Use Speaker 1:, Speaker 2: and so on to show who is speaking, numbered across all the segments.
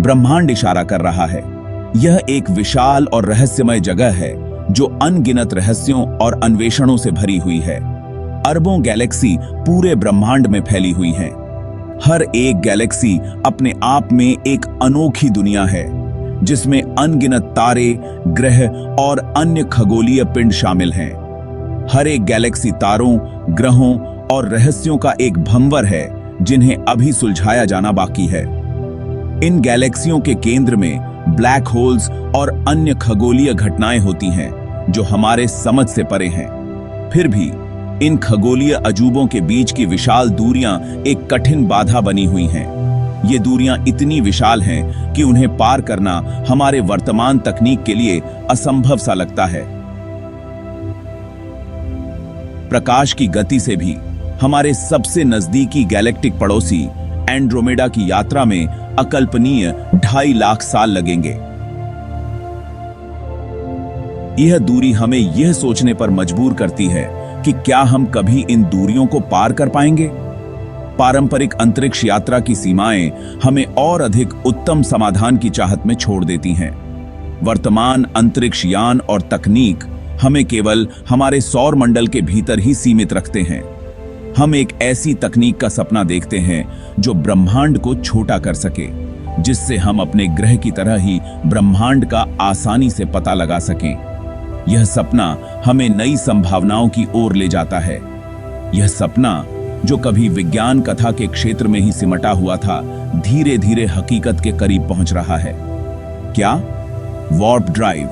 Speaker 1: ब्रह्मांड इशारा कर रहा है। यह एक विशाल और रहस्यमय जगह है जो अनगिनत रहस्यों और अन्वेषणों से भरी हुई है। अरबों गैलेक्सी पूरे ब्रह्मांड में फैली हुई हैं। हर एक गैलेक्सी अपने आप में एक अनोखी दुनिया है जिसमें अनगिनत तारे, ग्रह और अन्य खगोलीय पिंड शामिल हैं। हर एक गैलेक्सी तारों, ग्रहों और रहस्यों का एक भंवर है जिन्हें अभी सुलझाया जाना बाकी है। इन गैलेक्सियों के केंद्र में ब्लैक होल्स और अन्य खगोलीय घटनाएं होती हैं जो हमारे समझ से परे हैं। फिर भी इन खगोलीय अजूबों के बीच की विशाल दूरियां एक कठिन बाधा बनी हुई हैं। ये दूरियां इतनी विशाल हैं कि उन्हें पार करना हमारे वर्तमान तकनीक के लिए असंभव सा लगता है। प्रकाश की गति से भी हमारे सबसे नजदीकी गैलेक्टिक पड़ोसी एंड्रोमेडा की यात्रा में अकल्पनीय 2.5 लाख साल लगेंगे। यह दूरी हमें यह सोचने पर मजबूर करती है कि क्या हम कभी इन दूरियों को पार कर पाएंगे। पारंपरिक अंतरिक्ष यात्रा की सीमाएं हमें और अधिक उत्तम समाधान की चाहत में छोड़ देती हैं। वर्तमान अंतरिक्ष यान और तकनीक हमें केवल हमारे सौर मंडल के भीतर ही सीमित रखते हैं। हम एक ऐसी तकनीक का सपना देखते हैं जो ब्रह्मांड को छोटा कर सके, जिससे हम अपने ग्रह की तरह ही ब्रह्मांड का आसानी से पता लगा सकें। यह सपना हमें नई संभावनाओं की ओर ले जाता है। यह सपना जो कभी विज्ञान कथा के क्षेत्र में ही सिमटा हुआ था, धीरे धीरे हकीकत के करीब पहुंच रहा है। क्या? Warp drive.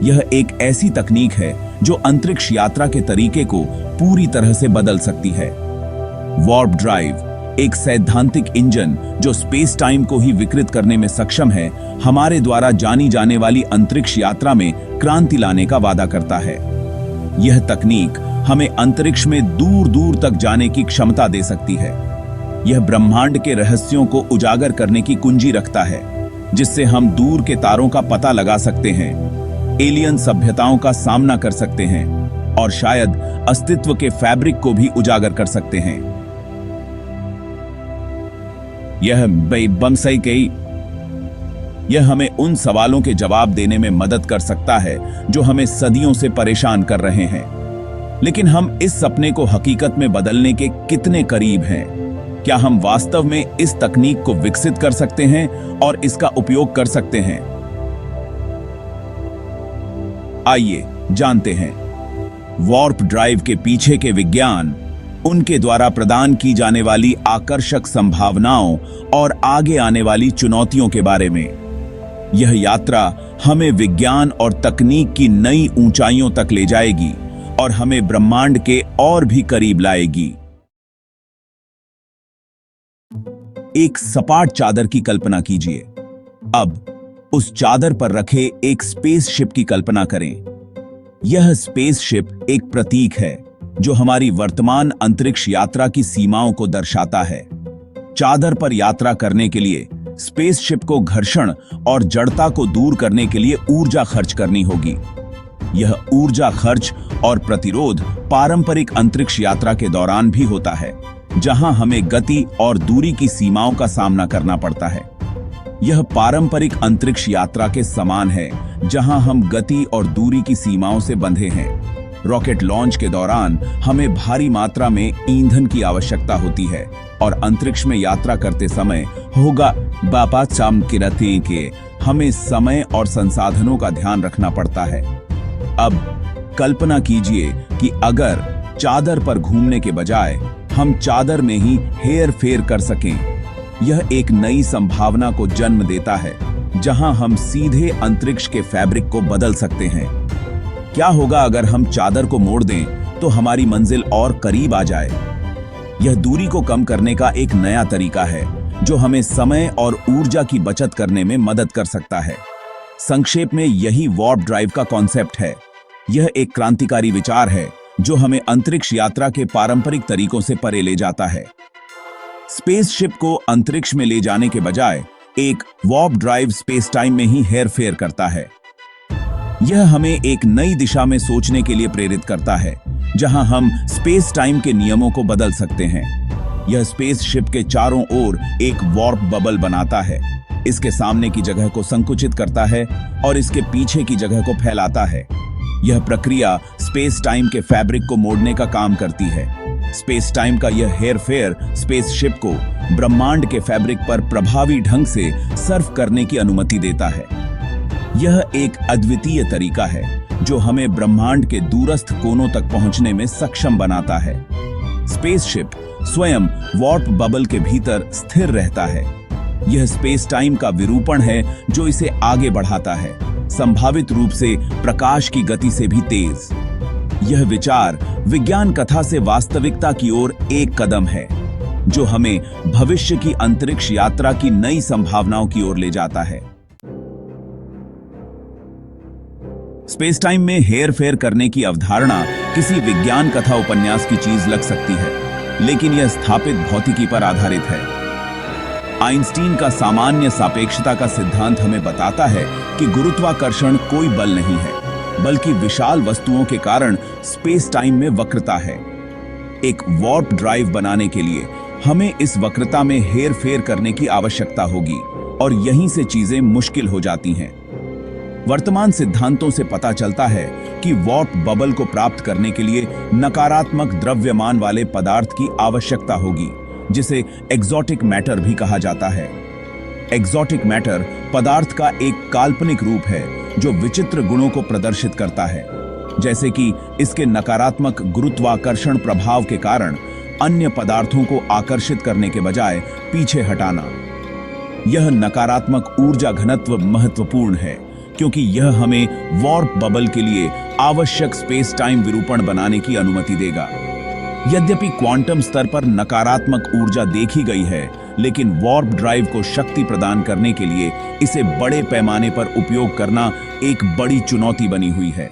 Speaker 1: यह एक ऐसी तकनीक है जो अंतरिक्ष यात्रा के तरीके को पूरी तरह से बदल सकती है। वार्प ड्राइव एक सैद्धांतिक इंजन जो स्पेस टाइम को ही विकृत करने में सक्षम है, हमारे द्वारा जानी जाने वाली अंतरिक्ष यात्रा में क्रांति लाने का वादा करता है। यह तकनीक हमें अंतरिक्ष में दूर दूर तक जाने की क्षमता दे सकती है। यह ब्रह्मांड के रहस्यों को उजागर करने की कुंजी रखता है, जिससे हम दूर के तारों का पता लगा सकते हैं, एलियन सभ्यताओं का सामना कर सकते हैं और शायद अस्तित्व के फैब्रिक को भी उजागर कर सकते हैं। यह हमें उन सवालों के जवाब देने में मदद कर सकता है जो हमें सदियों से परेशान कर रहे हैं। लेकिन हम इस सपने को हकीकत में बदलने के कितने करीब हैं? क्या हम वास्तव में इस तकनीक को विकसित कर सकते हैं और इसका उपयोग कर सकते हैं? आइए जानते हैं वार्प ड्राइव के पीछे के विज्ञान, उनके द्वारा प्रदान की जाने वाली आकर्षक संभावनाओं और आगे आने वाली चुनौतियों के बारे में। यह यात्रा हमें विज्ञान और तकनीक की नई ऊंचाइयों तक ले जाएगी और हमें ब्रह्मांड के और भी करीब लाएगी। एक सपाट चादर की कल्पना कीजिए। अब उस चादर पर रखे एक स्पेसशिप की कल्पना करें। यह स्पेसशिप एक प्रतीक है जो हमारी वर्तमान अंतरिक्ष यात्रा की सीमाओं को दर्शाता है। चादर पर यात्रा करने के लिए स्पेसशिप को घर्षण और जड़ता को दूर करने के लिए ऊर्जा खर्च करनी होगी। यह ऊर्जा खर्च और प्रतिरोध पारंपरिक अंतरिक्ष यात्रा के दौरान भी होता है, जहां हमें गति और दूरी की सीमाओं का सामना करना पड़ता है। यह पारंपरिक अंतरिक्ष यात्रा के समान है, जहां हम गति और दूरी की सीमाओं से बंधे हैं। रॉकेट लॉन्च के दौरान हमें भारी मात्रा में ईंधन की आवश्यकता होती है और अंतरिक्ष में यात्रा करते समय होगा बापा चाम किरती के हमें समय और संसाधनों का ध्यान रखना पड़ता है। अब कल्पना कीजिए कि अगर चादर पर घूमने के बजाय हम चादर में ही हेर फेर कर सकें। यह एक नई संभावना को जन्म देता है, जहां हम सीधे अंतरिक्ष के फैब्रिक को बदल सकते हैं। क्या होगा अगर हम चादर को मोड़ दें तो हमारी मंजिल और करीब आ जाए? यह दूरी को कम करने का एक नया तरीका है जो हमें समय और ऊर्जा की बचत करने में मदद कर सकता है। संक्षेप में यही वार्प ड्राइव का कॉन्सेप्ट है। यह एक क्रांतिकारी विचार है जो हमें अंतरिक्ष यात्रा के पारंपरिक तरीकों से परे ले जाता है। स्पेसशिप को अंतरिक्ष में ले जाने के बजाय एक वार्प ड्राइव स्पेस टाइम में ही हेरफेर करता है। यह हमें एक नई दिशा में सोचने के लिए प्रेरित करता है, जहां हम स्पेस टाइम के नियमों को बदल सकते हैं। यह स्पेसशिप के चारों ओर एक वार्प बबल बनाता है। इसके सामने की जगह को संकुचित करता है और इसके पीछे की जगह को फैलाता है। यह प्रक्रिया स्पेस टाइम के फैब्रिक को मोड़ने का काम करती है। स्पेस टाइम का यह हेरफेर स्पेसशिप को ब्रह्मांड के फैब्रिक पर प्रभावी ढंग से सर्फ करने की अनुमति देता है। यह एक अद्वितीय तरीका है जो हमें ब्रह्मांड के दूरस्थ कोनों तक पहुंचने में सक्षम बनाता है। स्पेसशिप स्वयं वार्प बबल के भीतर स्थिर रहता है। यह स्पेस टाइम का विरूपण है जो इसे आगे बढ़ाता है, संभावित रूप से प्रकाश की गति से भी तेज। यह विचार विज्ञान कथा से वास्तविकता की ओर एक कदम है, जो हमें भविष्य की अंतरिक्ष यात्रा की नई संभावनाओं की ओर ले जाता है। स्पेस टाइम में हेर फेर करने की अवधारणा किसी विज्ञान कथा उपन्यास की चीज लग सकती है, लेकिन यह स्थापित भौतिकी पर आधारित है। आइंस्टीन का सामान्य सापेक्षता का सिद्धांत हमें बताता है कि गुरुत्वाकर्षण कोई बल नहीं है, बल्कि विशाल वस्तुओं के कारण स्पेस टाइम में वक्रता है। एक वार्प ड्राइव बनाने के लिए हमें इस वक्रता में हेर फेर करने की आवश्यकता होगी और यहीं से चीजें मुश्किल हो जाती हैं। वर्तमान सिद्धांतों से पता चलता है कि वार्प बबल को प्राप्त करने के लिए नकारात्मक द्रव्यमान वाले पदार्थ की आवश्यकता होगी, जिसे एक्सोटिक मैटर भी कहा जाता है। एक्सोटिक मैटर पदार्थ का एक काल्पनिक रूप है जो विचित्र गुणों को प्रदर्शित करता है, जैसे कि इसके नकारात्मक गुरुत्वाकर्षण प्रभाव के कारण अन्य पदार्थों को आकर्षित करने के बजाय पीछे हटाना। यह नकारात्मक ऊर्जा घनत्व महत्वपूर्ण है, क्योंकि यह हमें वार्प बबल के लिए आवश्यक स्पेस टाइम विरूपण बनाने की अनुमति देगा। यद्यपि क्वांटम स्तर पर नकारात्मक ऊर्जा देखी गई है, लेकिन वार्प ड्राइव को शक्ति प्रदान करने के लिए इसे बड़े पैमाने पर उपयोग करना एक बड़ी चुनौती बनी हुई है।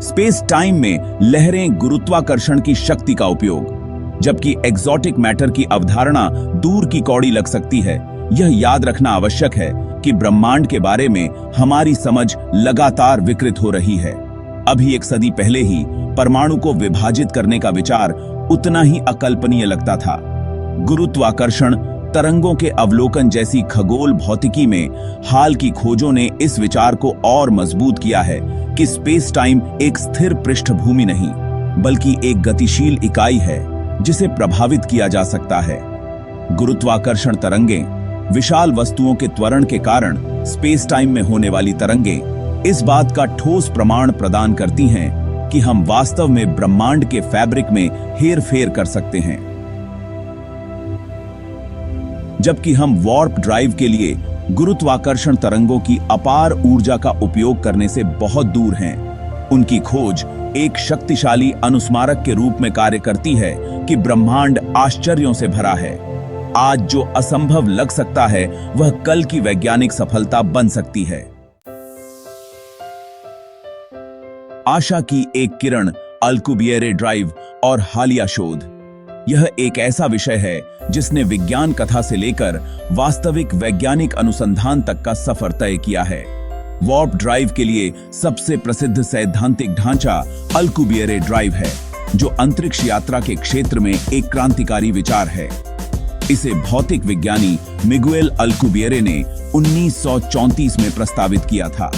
Speaker 1: स्पेस टाइम में लहरें गुरुत्वाकर्षण की शक्ति का उपयोग, जबकि एक्सोटिक मैटर की अवधारणा दूर की कौड़ी लग सकती है। यह याद रखना आवश्यक है कि ब्रह्मांड के बारे में हमारी समझ लगातार विकृत हो रही है। अभी एक सदी पहले ही परमाणु को विभाजित करने का विचार उतना ही अकल्पनीय लगता था। गुरुत्वाकर्षण तरंगों के अवलोकन जैसी खगोल भौतिकी में हाल की खोजों ने इस विचार को और मजबूत किया है कि स्पेस टाइम एक स्थिर पृष्ठभूमि नहीं, बल्कि एक गतिशील इकाई है जिसे प्रभावित किया जा सकता है। गुरुत्वाकर्षण तरंगें विशाल वस्तुओं के त्वरण के कारण स्पेस टाइम में होने वाली तरंगें इस बात का ठोस प्रमाण प्रदान करती हैं कि हम वास्तव में ब्रह्मांड के फैब्रिक में हेर फेर कर सकते हैं। जबकि हम वार्प ड्राइव के लिए गुरुत्वाकर्षण तरंगों की अपार ऊर्जा का उपयोग करने से बहुत दूर हैं। उनकी खोज एक शक्तिशाली अनुस्मारक के रूप में कार्य करती है कि ब्रह्मांड आश्चर्यों से भरा है। आज जो असंभव लग सकता है वह कल की वैज्ञानिक सफलता बन सकती है। आशा की एक किरण, अल्कुबिएरे ड्राइव और हालिया शोध। यह एक ऐसा विषय है जिसने विज्ञान कथा से लेकर वास्तविक वैज्ञानिक अनुसंधान तक का सफर तय किया है। वार्प ड्राइव के लिए सबसे प्रसिद्ध सैद्धांतिक ढांचा अल्कुबिएरे ड्राइव है, जो अंतरिक्ष यात्रा के क्षेत्र में एक क्रांतिकारी विचार है। इसे भौतिक विज्ञानी मिगुएल अल्कुबिएरे ने 1934 में प्रस्तावित किया था।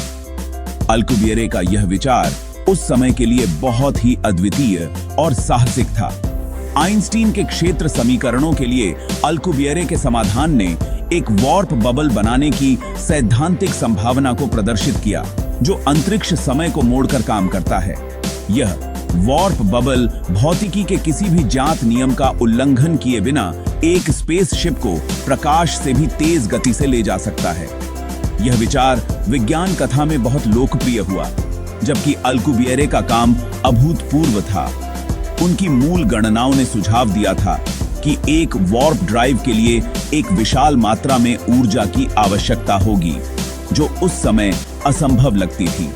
Speaker 1: अल्कुबिएरे का यह विचार उस समय के लिए बहुत ही अद्वितीय और साहसिक था। आइंस्टीन के क्षेत्र समीकरणों के लिए अल्कुबिएरे के समाधान ने एक वार्प बबल बनाने की सैद्धांतिक संभावना को प्रदर्शित किया, जो अंतरिक्ष समय को मोड़कर काम करता है। यह वार्प बबल भौतिकी के किसी भी ज्ञात नियम का उल्लंघन किए बिना एक स्पेसशिप को प्रकाश से भी तेज गति से ले जा सकता है। यह विचार विज्ञान कथा में बहुत लोकप्रिय हुआ, जबकि अल्कुबिएरे का काम अभूतपूर्व था। उनकी मूल गणनाओं ने सुझाव दिया था कि एक वार्प ड्राइव के लिए एक विशाल मात्रा में ऊर्जा की आवश्यकता होगी, जो उस समय असंभव लगती थी।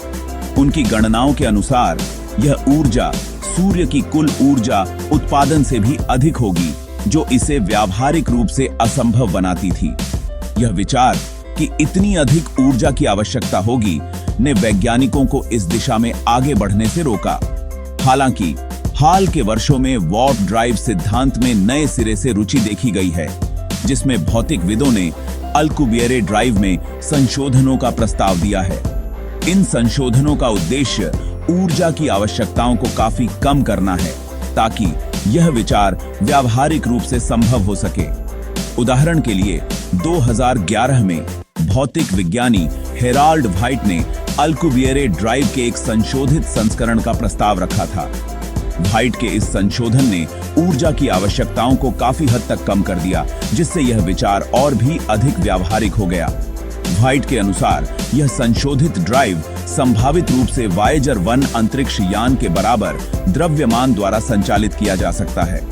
Speaker 1: उनकी गणनाओं के अनुसार यह ऊर्जा सूर्य की कुल ऊर्जा उत्पादन से भी अधिक होगी, जो इसे व्यावहारिक रूप से असंभव बनाती थी। यह विचार कि इतनी अधिक ऊर्जा की आवश्यकता होगी ने वैज्ञानिकों को इस दिशा में आगे बढ़ने से रोका। हालांकि हाल के वर्षों में वार्प ड्राइव सिद्धांत में नए सिरे से रुचि देखी गई है। जिसमें भौतिकविदों ने अल्कुबिएरे ड्राइव में संशोधनों का प्रस्ताव दिया है। इन संशोधनों का उद्देश्य ऊर्जा की आवश्यकताओं को काफी कम करना है ताकि यह विचार व्यावहारिक रूप से संभव हो सके। उदाहरण के लिए 2011 में भौतिक विज्ञानी हेराल्ड वाइट ने अल्कुबिएरे ड्राइव के एक संशोधित संस्करण का प्रस्ताव रखा था। वाइट के इस संशोधन ने ऊर्जा की आवश्यकताओं को काफी हद तक कम कर दिया, जिससे यह विचार और भी अधिक व्यावहारिक हो गया। वाइट के अनुसार यह संशोधित ड्राइव संभावित रूप से वायेजर 1 अंतरिक्ष यान के बराबर द्रव्यमान द्वारा संचालित किया जा सकता है।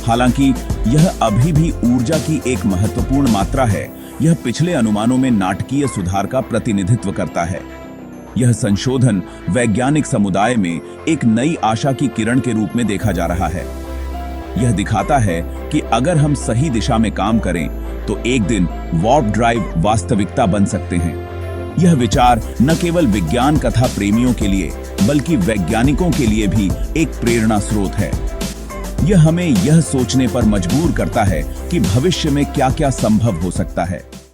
Speaker 1: हालांकि यह अभी भी ऊर्जा की एक महत्वपूर्ण मात्रा है, यह पिछले अनुमानों में नाटकीय सुधार का प्रतिनिधित्व करता है। यह संशोधन वैज्ञानिक समुदाय में एक नई आशा की किरण के रूप में देखा जा रहा है। यह दिखाता है कि अगर हम सही दिशा में काम करें तो एक दिन वार्प ड्राइव वास्तविकता बन सकते हैं। यह विचार न केवल विज्ञान कथा प्रेमियों के लिए बल्कि वैज्ञानिकों के लिए भी एक प्रेरणा स्रोत है। यह हमें यह सोचने पर मजबूर करता है कि भविष्य में क्या-क्या संभव हो सकता है।